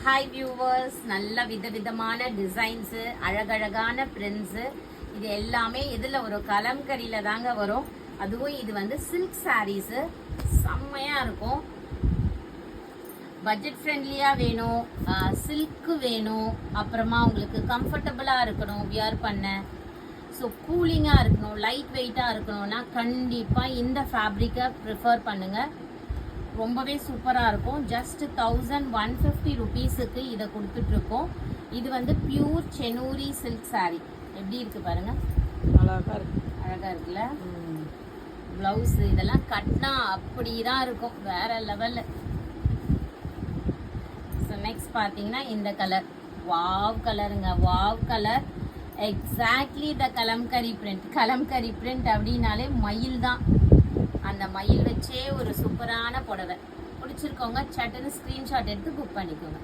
Hi viewers, நல்ல விதவிதமான designs, அழகழகான பிரிண்ட்ஸு, இது எல்லாமே இதில் ஒரு கலம்கரியில் தாங்க வரும். அதுவும் இது வந்து சில்க் சாரீஸு, செம்மையாக இருக்கும். பட்ஜெட் ஃப்ரெண்ட்லியாக வேணும், சில்க்கு வேணும், அப்புறமா உங்களுக்கு கம்ஃபர்டபுளாக இருக்கணும் வியர் பண்ண, ஸோ கூலிங்காக இருக்கணும், லைட் வெயிட்டாக இருக்கணும்னா கண்டிப்பாக இந்த ஃபேப்ரிக்கை ப்ரிஃபர் பண்ணுங்கள். ரொம்பவே சூப்பராக இருக்கும். ஜஸ்ட் 1150 ருபீஸுக்கு இதை கொடுத்துட்ருக்கோம். இது வந்து பியூர் செனூரி சில்க் சாரீ. எப்படி இருக்குது பாருங்கள், அழகாக இருக்கு. அழகாக இருக்குல்ல. ப்ளவுஸு இதெல்லாம் கட்டினா அப்படி தான் இருக்கும், வேற லெவலில். ஸோ நெக்ஸ்ட் பார்த்தீங்கன்னா இந்த கலர், வாவ் கலருங்க, wow colour. Exactly the kalamkari print. Kalamkari print அப்படின்னாலே மயில் தான். அந்த மயில் வச்சே ஒரு சூப்பரான புடவை. பிடிச்சிருக்கவங்க சட்டுன்னு ஸ்க்ரீன்ஷாட் எடுத்து புக் பண்ணிக்கோங்க.